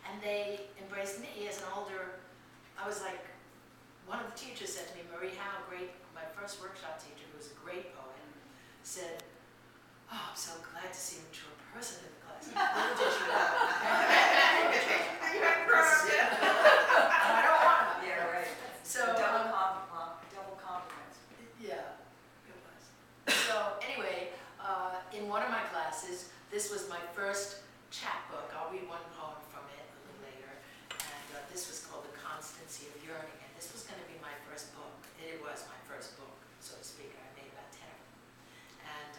And they embraced me as an older, I was like, one of the teachers said to me, Marie Howe, my first workshop teacher, who was a great poet, said, oh, I'm so glad to see a mature person in the class. Little did you know. You got grown up yet? I don't want them. Yeah, right. So, double compliment. yeah, it was. So anyway, in one of my classes, this was my first chapbook. I'll read one poem from it a little later. And this was called The Constancy of Yearning. And this was going to be my first book. It was my first book, so to speak. I made about 10 of them. And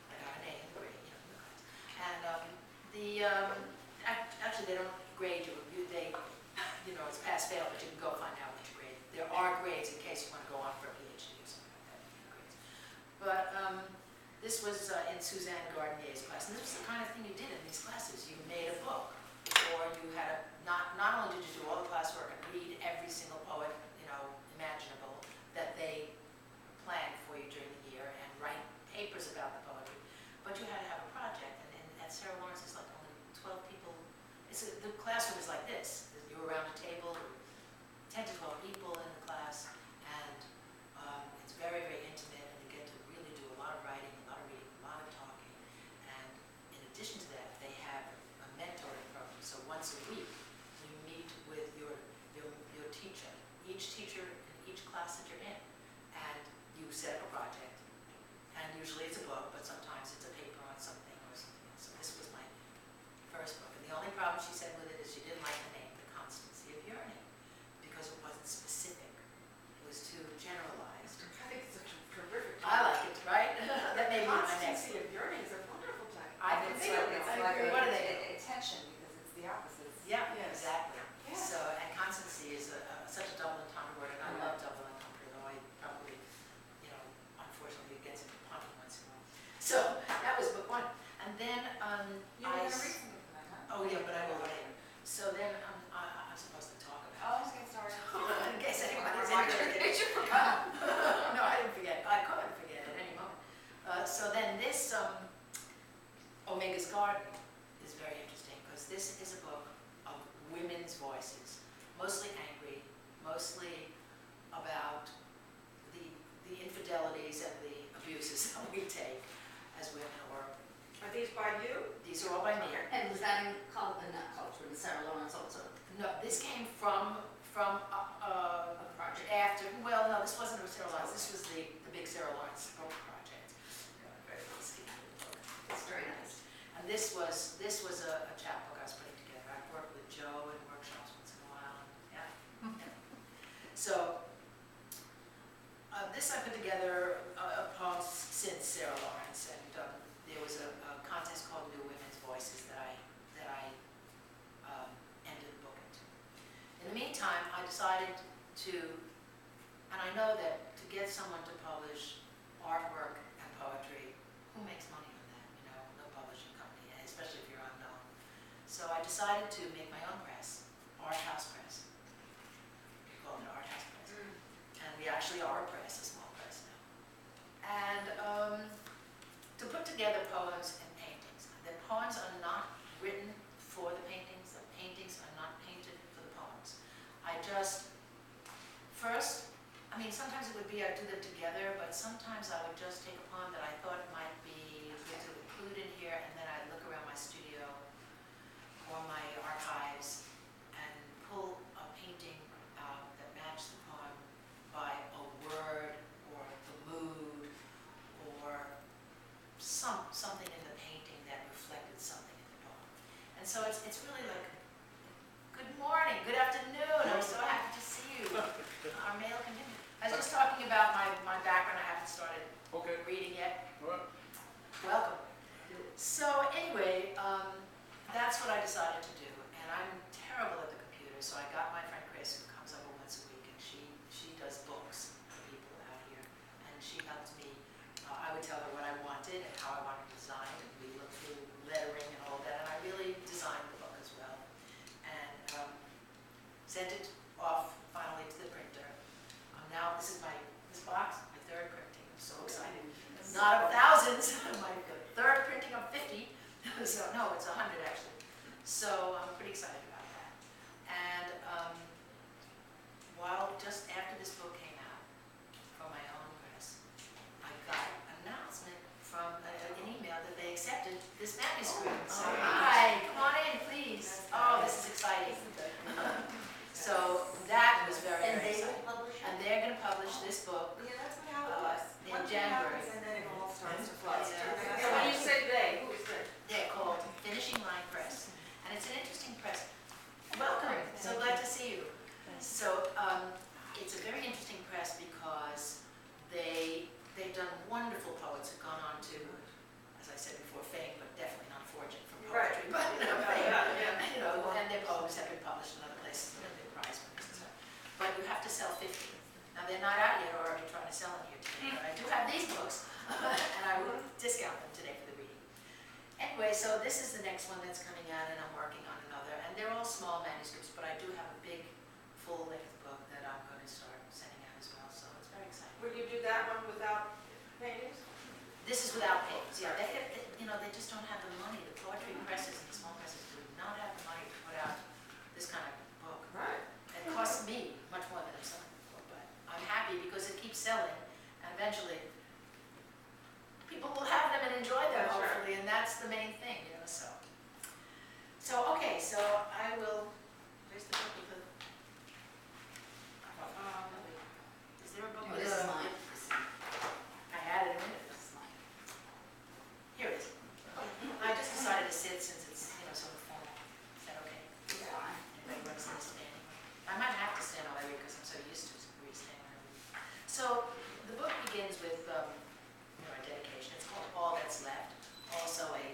I got an A in the grade, in the class. And actually they don't grade you. It's pass-fail, but you can go find out what your grade. There are grades in case you want to go on for a PhD or something like that. Grades. But this was in Suzanne Gardnier's class, and this was the kind of thing you did in these classes. You made a book, or you had not only did you do all the classwork and read every single poet, imaginable that they planned for you during the year and write papers about the poetry, but you had to have a project. And at Sarah Lawrence, it's like only 12 people. The classroom is like this. You're around a table, 10 to 12 people in the class, and it's very, very intimate, and you get to really do a lot of writing, a lot of reading, a lot of talking. And in addition to that, they have a mentoring program. So once a week, you meet with your teacher, each teacher in each class that you're in, and you set up a project. And usually it's a book, but sometimes it's a paper on something or something else. So this was my first book. And the only problem she said with it is she didn't like the name, The Constancy of Yearning, because it wasn't specific. It was too generalized. I think it's a terrific. I like it, right? That may be my next. Constancy of Yearning is a wonderful title. I think so. What are they? Attention, because it's the opposite. Yeah, Yes. exactly. Yes. So, and constancy is such a double entendre word, and I love double entendre, though I probably, unfortunately it gets into punning once in a while. So that was book one. And then You were going to read something from that, huh? Oh yeah, but I will later. So then I'm supposed to talk Oh, about let's get started. in case anybody's Reminder. interested. You forgot. No, I didn't forget. I could forget at any moment. So then this Omega's Garden is very interesting because this is a book of women's voices, mostly angry, mostly about the infidelities and the abuses that we take as women. Are these by you? These are all by me. And was that in not culture, in Sarah Lawrence also? No, this came from A project. after. Well, no, this wasn't a Sarah Lawrence. This was the big Sarah Lawrence book project. Very risky book. It's very nice. And this was a chapbook I was putting together. I worked with Joe in workshops once in a while. Yeah. So this I put together poems since Sarah Lawrence, and there was a contest called New Women's Voices that I ended the book into. In the meantime, I decided to, and I know that to get someone to publish artwork and poetry, who makes money on that? No publishing company, especially if you're unknown. So I decided to make my own press, Art House Press. We call it Art House Press. And we actually are a press, a small press now. And to put together poems and paintings. The poems are not written for the paintings. The paintings are not painted for the poems. Sometimes it would be I'd do them together, but sometimes I would just take a poem that I thought might be good to include in here, and then I'd look around my studio or my archives their poems have been published in other places, and they're prize winners and stuff. But you have to sell 50. Now, they're not out yet, or I'll be trying to sell them here today, but I do have these books, and I will discount them today for the reading. Anyway, so this is the next one that's coming out, and I'm working on another, and they're all small manuscripts, but I do have a big, full-length book that I'm going to start sending out as well, so it's very exciting. Will you do that one without paintings? This is without pages, yeah, they just don't have the money, the poetry presses and the small presses do not have the money to put out this kind of book. Right. It costs me much more than I'm selling the book, but I'm happy because it keeps selling, and eventually people will have them and enjoy them, That's right. hopefully, and that's the main thing, so. So, okay, so I will, where's the book with the, is there a book Oh, with this is the? mine. I had it in it. This is mine. Here it is. I just decided to sit since it's, sort of formal. Is that okay? It's fine. Anybody want to sit standing? I might have to stand all the way because I'm so used to standing when I read. So the book begins with a dedication. It's called All That's Left. Also a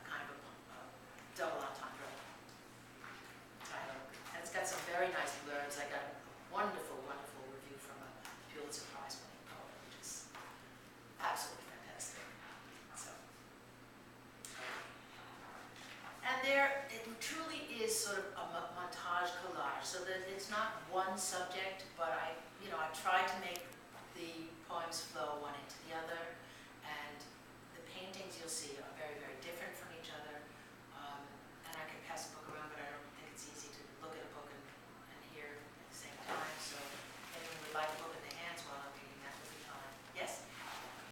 kind of a double entendre title. And it's got some very nice blurbs. I got a wonderful, wonderful review from a Pulitzer Prize winning poet, which is absolutely fantastic. So. And it truly is sort of a montage collage, so that it's not one subject, but I try to make the poems flow one into the other, and the paintings you'll see are